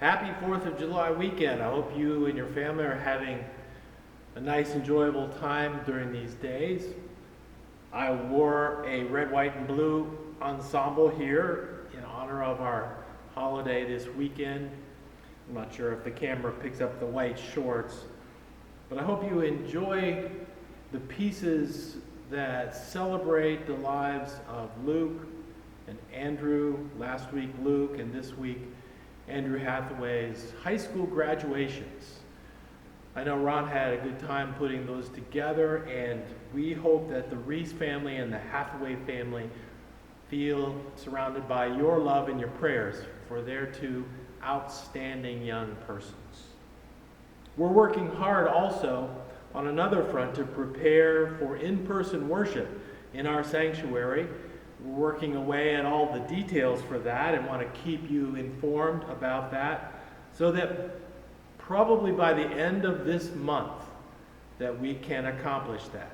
Happy 4th of July weekend. I hope you and your family are having a nice, enjoyable time during these days. I wore a red, white, and blue ensemble here in honor of our holiday this weekend. I'm not sure if the camera picks up the white shorts, but I hope you enjoy the pieces that celebrate the lives of Luke and Andrew. Last week, Luke, and this week, Andrew Hathaway's high school graduations. I know Ron had a good time putting those together, and we hope that the Reese family and the Hathaway family feel surrounded by your love and your prayers for their two outstanding young persons. We're working hard also on another front to prepare for in-person worship in our sanctuary. We're working away at all the details for that and want to keep you informed about that so that probably by the end of this month that we can accomplish that.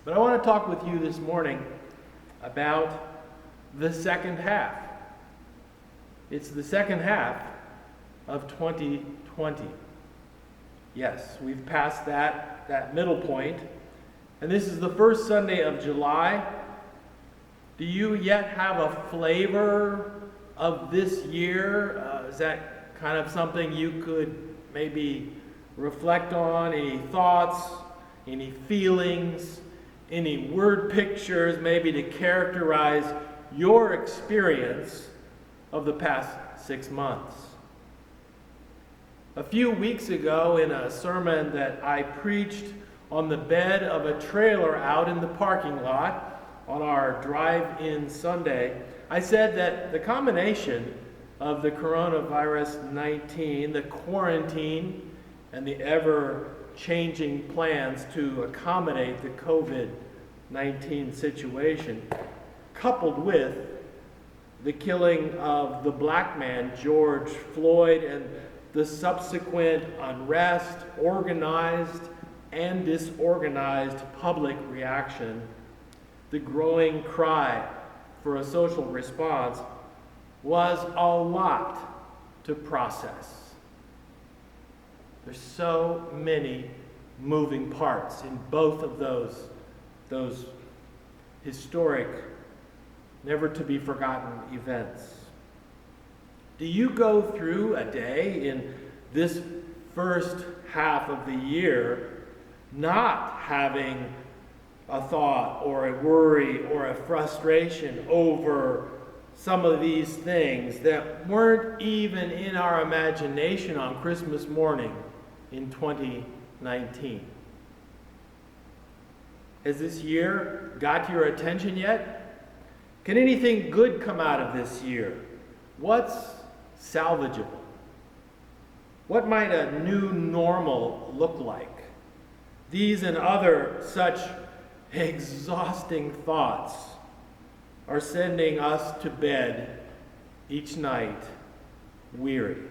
But I want to talk with you this morning about the second half. It's the second half of 2020. Yes, we've passed that middle point, and this is the first Sunday of July. Do you yet have a flavor of this year? Is that kind of something you could maybe reflect on? Any thoughts, any feelings, any word pictures maybe to characterize your experience of the past 6 months? A few weeks ago, in a sermon that I preached on the bed of a trailer out in the parking lot on our drive-in Sunday, I said that the combination of the coronavirus 19, the quarantine, and the ever-changing plans to accommodate the COVID-19 situation, coupled with the killing of the black man, George Floyd, and the subsequent unrest, organized and disorganized public reaction, the growing cry for a social response, was a lot to process. There's so many moving parts in both of those historic, never to be forgotten events. Do you go through a day in this first half of the year not having a thought or a worry or a frustration over some of these things that weren't even in our imagination on Christmas morning in 2019? Has this year got your attention yet? Can anything good come out of this year? What's salvageable? What might a new normal look like? These and other such exhausting thoughts are sending us to bed each night weary.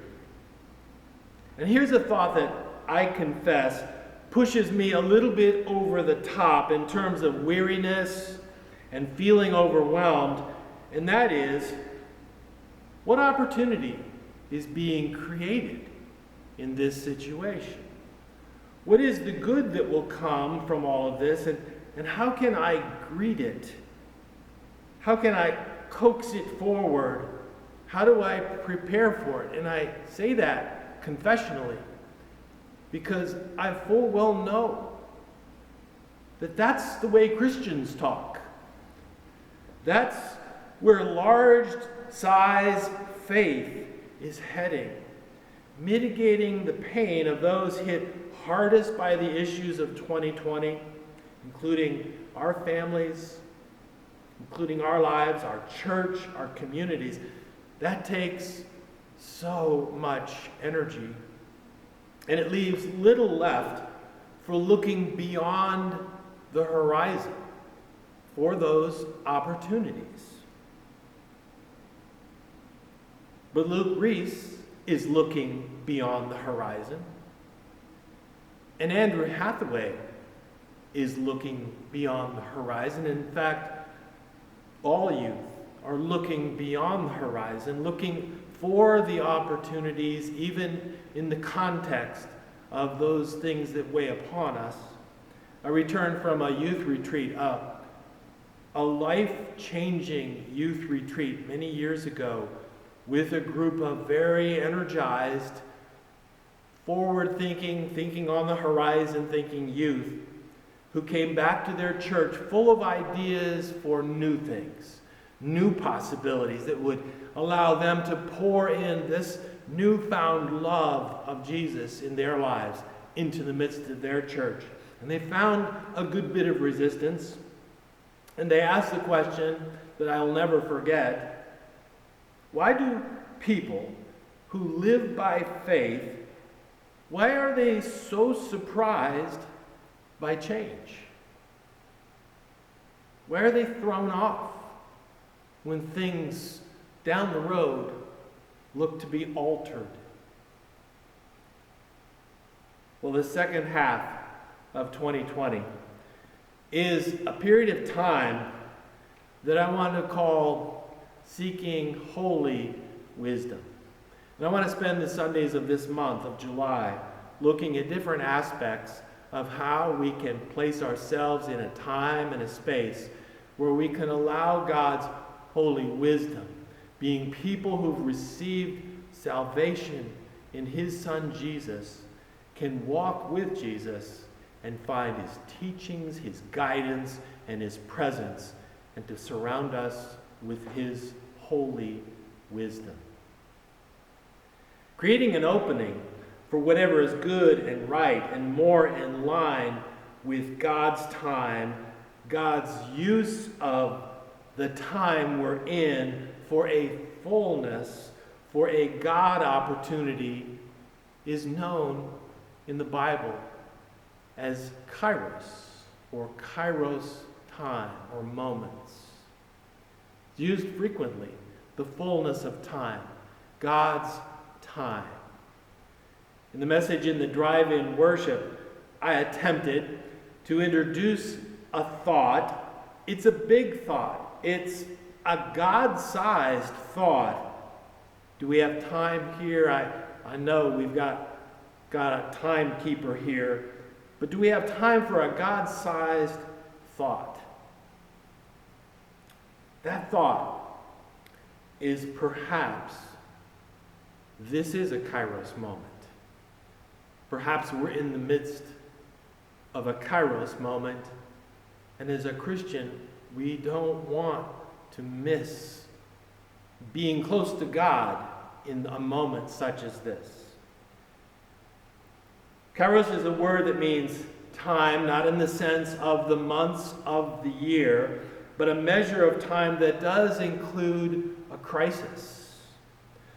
And here's a thought that I confess pushes me a little bit over the top in terms of weariness and feeling overwhelmed, and that is, what opportunity is being created in this situation? What is the good that will come from all of this, and how can I greet it? How can I coax it forward? How do I prepare for it? And I say that confessionally because I full well know that that's the way Christians talk. That's where large-size faith is heading, mitigating the pain of those hit hardest by the issues of 2020, including our families, including our lives, our church, our communities. That takes so much energy, and it leaves little left for looking beyond the horizon for those opportunities. But Luke Reese is looking beyond the horizon, and Andrew Hathaway is looking beyond the horizon. In fact, all youth are looking beyond the horizon, looking for the opportunities, even in the context of those things that weigh upon us. I returned from a youth retreat, a life-changing youth retreat many years ago with a group of very energized, forward-thinking, thinking on the horizon, thinking youth who came back to their church full of ideas for new things, new possibilities that would allow them to pour in this newfound love of Jesus in their lives into the midst of their church. And they found a good bit of resistance. And they asked the question that I'll never forget: why do people who live by faith, why are they so surprised by change? Why are they thrown off when things down the road look to be altered? Well, the second half of 2020 is a period of time that I want to call seeking holy wisdom. And I want to spend the Sundays of this month of July looking at different aspects of how we can place ourselves in a time and a space where we can allow God's holy wisdom, being people who've received salvation in his Son Jesus, can walk with Jesus and find his teachings, his guidance, and his presence, and to surround us with his holy wisdom. Creating an opening for whatever is good and right and more in line with God's time, God's use of the time we're in for a fullness, for a God opportunity, is known in the Bible as kairos, or kairos time, or moments. It's used frequently, the fullness of time, God's time. In the message in the drive-in worship, I attempted to introduce a thought. It's a big thought. It's a God-sized thought. Do we have time here? I know we've got a timekeeper here, but do we have time for a God-sized thought? That thought is perhaps this is a kairos moment. Perhaps we're in the midst of a kairos moment, and as a Christian, we don't want to miss being close to God in a moment such as this. Kairos is a word that means time, not in the sense of the months of the year, but a measure of time that does include a crisis,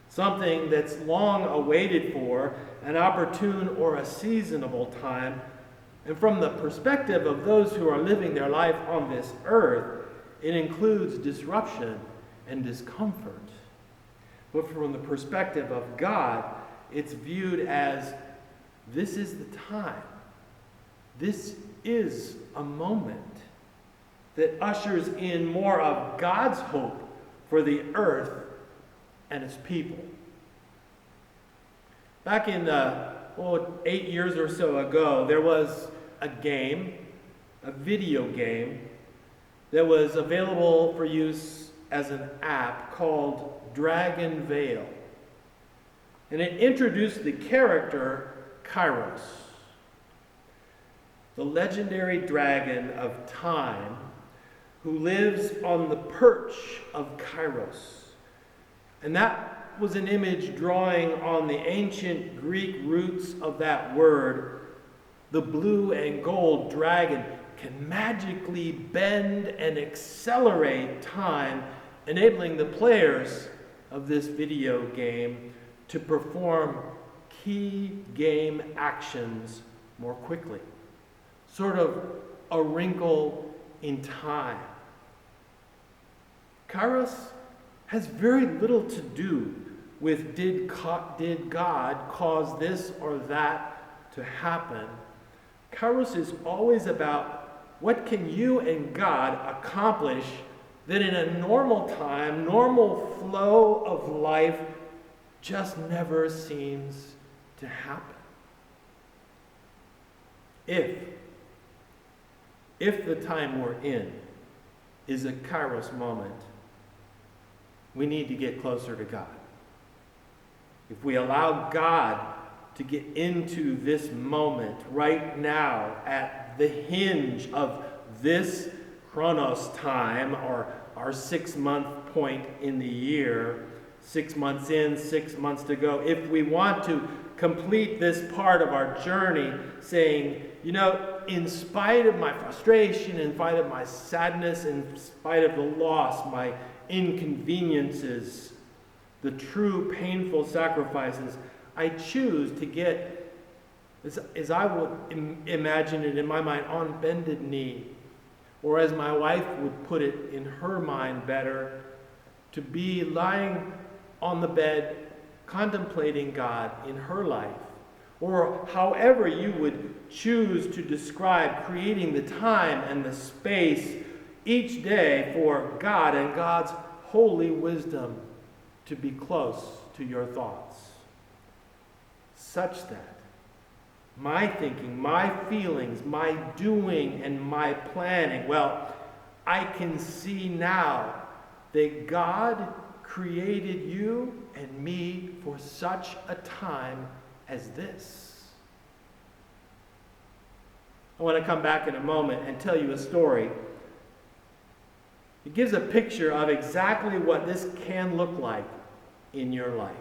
something that's long awaited for, an opportune or a seasonable time. And from the perspective of those who are living their life on this earth, it includes disruption and discomfort. But from the perspective of God, it's viewed as this is the time. This is a moment that ushers in more of God's hope for the earth and its people. Back in 8 years or so ago, there was a game, a video game, that was available for use as an app called Dragon Veil. And it introduced the character Kairos, the legendary dragon of time who lives on the perch of Kairos. And that was an image drawing on the ancient Greek roots of that word. The blue and gold dragon can magically bend and accelerate time, enabling the players of this video game to perform key game actions more quickly. Sort of a wrinkle in time. Kairos has very little to do with did God cause this or that to happen. Kairos is always about what can you and God accomplish that in a normal time, normal flow of life just never seems to happen. If the time we're in is a kairos moment, we need to get closer to God. If we allow God to get into this moment right now at the hinge of this chronos time, or our 6-month point in the year, 6 months in, 6 months to go, if we want to complete this part of our journey saying, in spite of my frustration, in spite of my sadness, in spite of the loss, my inconveniences, the true painful sacrifices, I choose to get, as I would imagine it in my mind, on bended knee, or as my wife would put it in her mind better, to be lying on the bed contemplating God in her life, or however you would choose to describe creating the time and the space each day for God and God's holy wisdom to be close to your thoughts, such that my thinking, my feelings, my doing, and my planning, I can see now that God created you and me for such a time as this. I want to come back in a moment and tell you a story. It gives a picture of exactly what this can look like in your life.